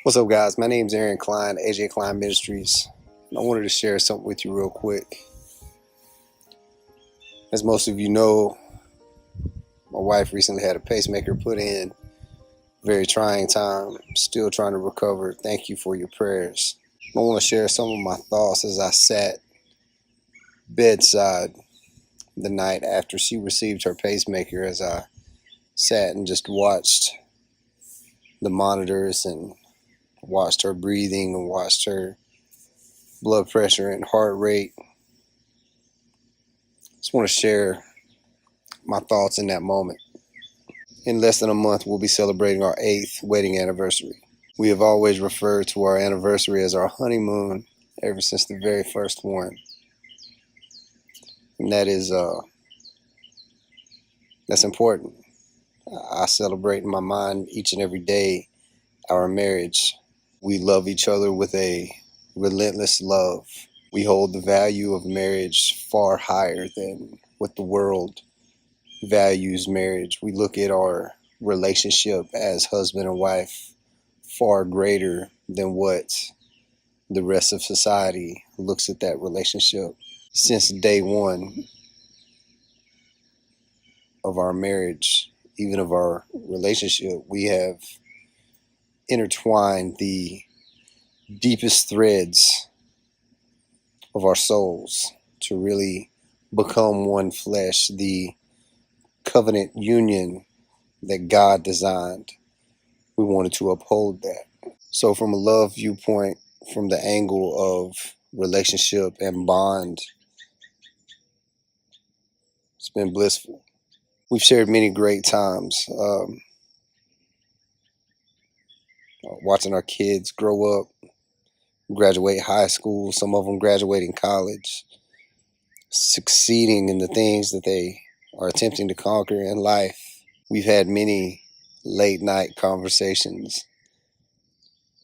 What's up, guys? My name's AJ Cline, AJ Cline Ministries, and I wanted to share something with you real quick. As most of you know, my wife recently had a pacemaker put in. Very trying time, still trying to recover. Thank you for your prayers. I want to share some of my thoughts as I sat bedside the night after she received her pacemaker, as I sat and just watched the monitors and watched her breathing and watched her blood pressure and heart rate. Just want to share my thoughts in that moment. In less than a month, we'll be celebrating our 8th wedding anniversary. We have always referred to our anniversary as our honeymoon ever since the very first one. And that's important. I celebrate in my mind each and every day our marriage. We love each other with a relentless love. We hold the value of marriage far higher than what the world values marriage. We look at our relationship as husband and wife far greater than what the rest of society looks at that relationship. Since day one of our marriage, even of our relationship, we have intertwined the deepest threads of our souls to really become one flesh, the covenant union that God designed. We wanted to uphold that. So from a love viewpoint, from the angle of relationship and bond, it's been blissful. We've shared many great times, watching our kids grow up, graduate high school, some of them graduating college, succeeding in the things that they are attempting to conquer in life. We've had many late night conversations,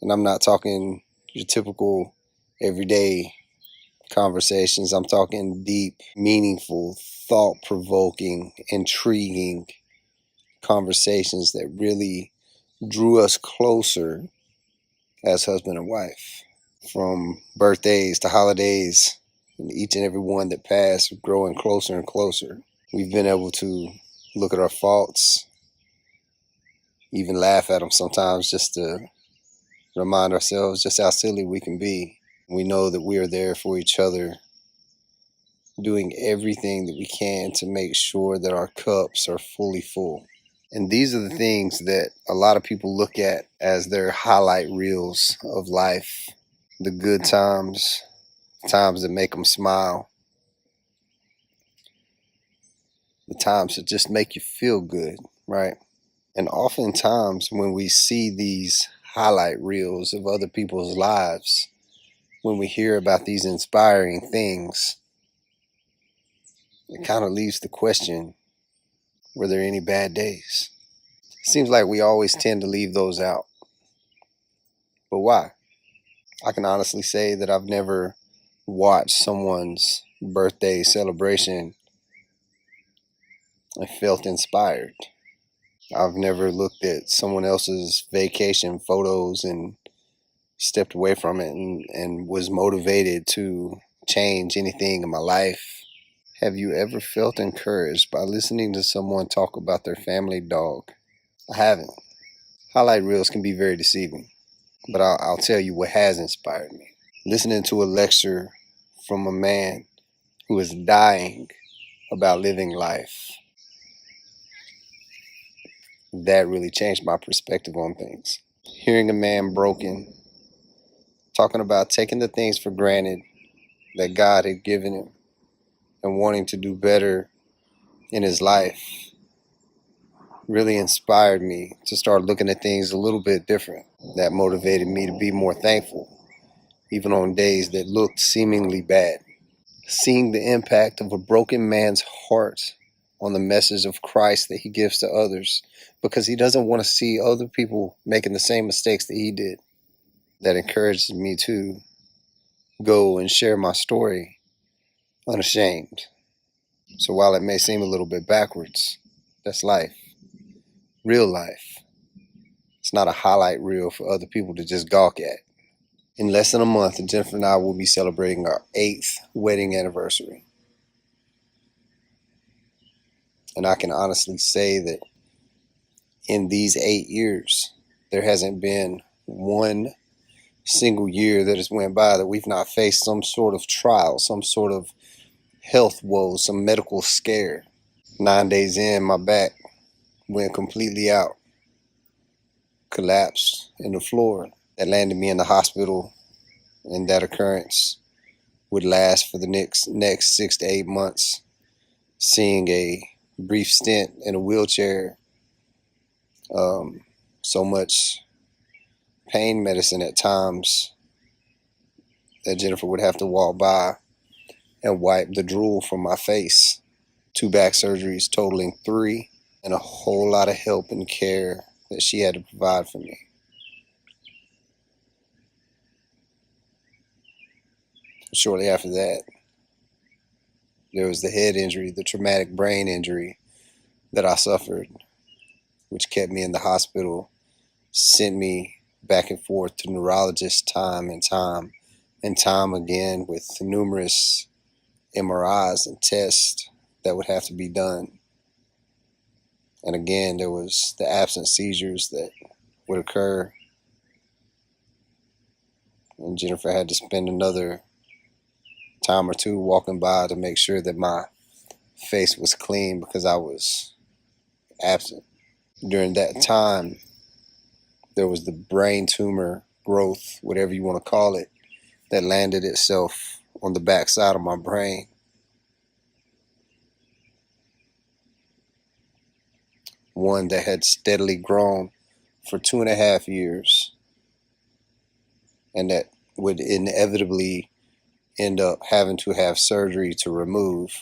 and I'm not talking your typical everyday conversations. I'm talking deep, meaningful, thought-provoking, intriguing conversations that really drew us closer as husband and wife. From birthdays to holidays, and each and every one that passed, growing closer and closer. We've been able to look at our faults, even laugh at them sometimes, just to remind ourselves just how silly we can be. We know that we are there for each other, doing everything that we can to make sure that our cups are fully full. And these are the things that a lot of people look at as their highlight reels of life. The good times, times that make them smile, the times that just make you feel good, right? And oftentimes when we see these highlight reels of other people's lives, when we hear about these inspiring things, it kind of leaves the question, were there any bad days? It seems like we always tend to leave those out. But why? I can honestly say that I've never watched someone's birthday celebration and felt inspired. I've never looked at someone else's vacation photos and stepped away from it and was motivated to change anything in my life. Have you ever felt encouraged by listening to someone talk about their family dog? I haven't. Highlight reels can be very deceiving, but I'll tell you what has inspired me. Listening to a lecture from a man who is dying about living life. That really changed my perspective on things. Hearing a man broken, talking about taking the things for granted that God had given him and wanting to do better in his life really inspired me to start looking at things a little bit different. That motivated me to be more thankful, even on days that looked seemingly bad. Seeing the impact of a broken man's heart on the message of Christ that he gives to others, because he doesn't want to see other people making the same mistakes that he did. That encourages me to go and share my story unashamed. So while it may seem a little bit backwards, that's life, real life. It's not a highlight reel for other people to just gawk at. In less than a month, Jennifer and I will be celebrating our 8th wedding anniversary. And I can honestly say that in these 8 years, there hasn't been one single year that has went by that we've not faced some sort of trial, some sort of health woe, some medical scare. 9 days in, my back went completely out, collapsed in the floor. That landed me in the hospital, and that occurrence would last for the next 6 to 8 months, seeing a brief stint in a wheelchair, so much pain medicine at times that Jennifer would have to walk by and wipe the drool from my face. 2 back surgeries totaling 3, and a whole lot of help and care that she had to provide for me. Shortly after that, there was the head injury, the traumatic brain injury that I suffered, which kept me in the hospital, sent me back and forth to neurologists time and time again with numerous MRIs and tests that would have to be done. And again, there was the absent seizures that would occur. And Jennifer had to spend another time or two walking by to make sure that my face was clean because I was absent. During that time, there was the brain tumor growth, whatever you want to call it, that landed itself on the backside of my brain. One that had steadily grown for 2.5 years, and that would inevitably end up having to have surgery to remove,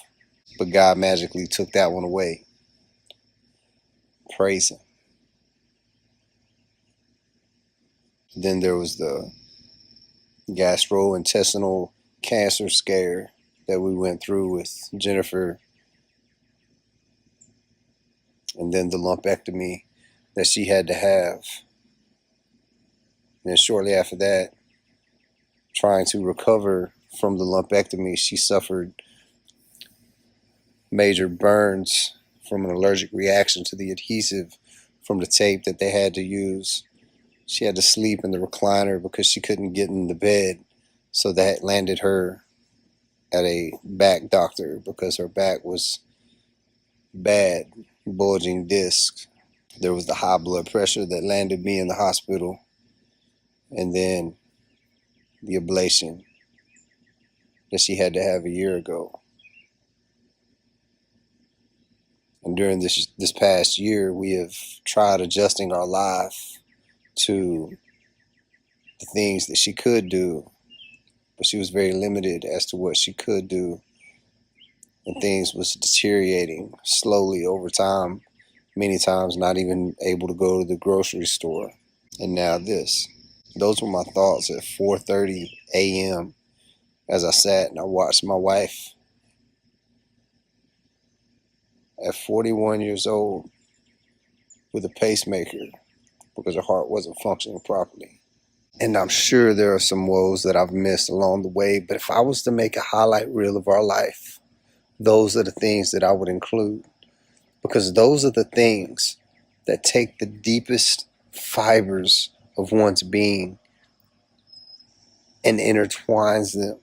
but God magically took that one away. Praise Him. Then there was the gastrointestinal cancer scare that we went through with Jennifer, and then the lumpectomy that she had to have. And then shortly after that, trying to recover from the lumpectomy, she suffered major burns from an allergic reaction to the adhesive from the tape that they had to use. She had to sleep in the recliner because she couldn't get in the bed, so that landed her at a back doctor because her back was bad, bulging discs. There was the high blood pressure that landed me in the hospital, and then the ablation that she had to have a year ago. And during this past year, we have tried adjusting our life to the things that she could do, but she was very limited as to what she could do, and things was deteriorating slowly over time, many times not even able to go to the grocery store. And now this. Those were my thoughts at 4:30 a.m. as I sat and I watched my wife at 41 years old with a pacemaker because her heart wasn't functioning properly. And I'm sure there are some woes that I've missed along the way, but if I was to make a highlight reel of our life, those are the things that I would include, because those are the things that take the deepest fibers of one's being and intertwines them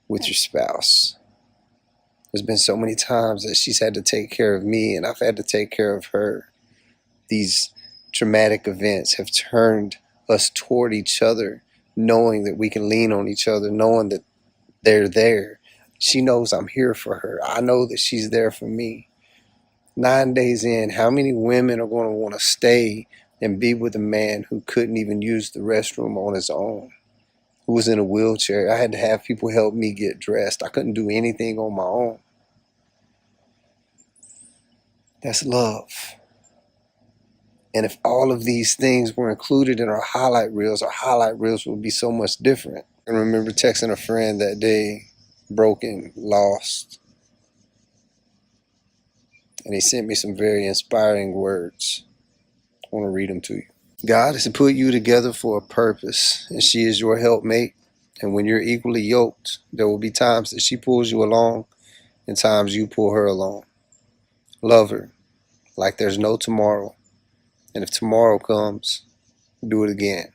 with your spouse. There's been so many times that she's had to take care of me and I've had to take care of her. These traumatic events have turned us toward each other, knowing that we can lean on each other, knowing that they're there. She knows I'm here for her. I know that she's there for me. 9 days in, how many women are going to want to stay and be with a man who couldn't even use the restroom on his own, who was in a wheelchair? I had to have people help me get dressed. I couldn't do anything on my own. That's love. And if all of these things were included in our highlight reels would be so much different. I remember texting a friend that day, broken, lost, and he sent me some very inspiring words. I want to read them to you. God has put you together for a purpose, and she is your helpmate. And when you're equally yoked, there will be times that she pulls you along and times you pull her along. Love her like there's no tomorrow. And if tomorrow comes, do it again.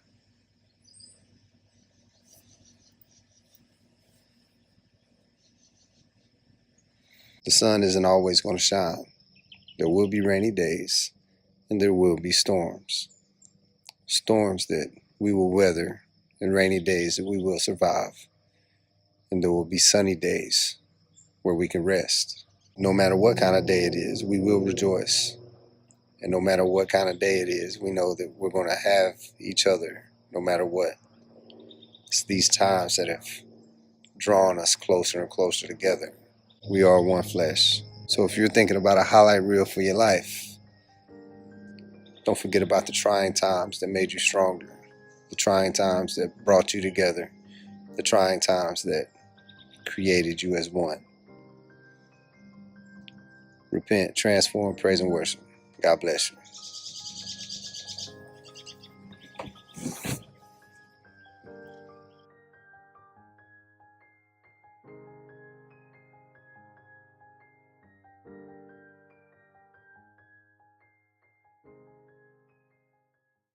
The sun isn't always going to shine. There will be rainy days, and there will be storms. Storms that we will weather, and rainy days that we will survive. And there will be sunny days where we can rest. No matter what kind of day it is, we will rejoice. And no matter what kind of day it is, we know that we're going to have each other no matter what. It's these times that have drawn us closer and closer together. We are one flesh. So if you're thinking about a highlight reel for your life, don't forget about the trying times that made you stronger, the trying times that brought you together, the trying times that created you as one. Repent, transform, praise, and worship. God bless you.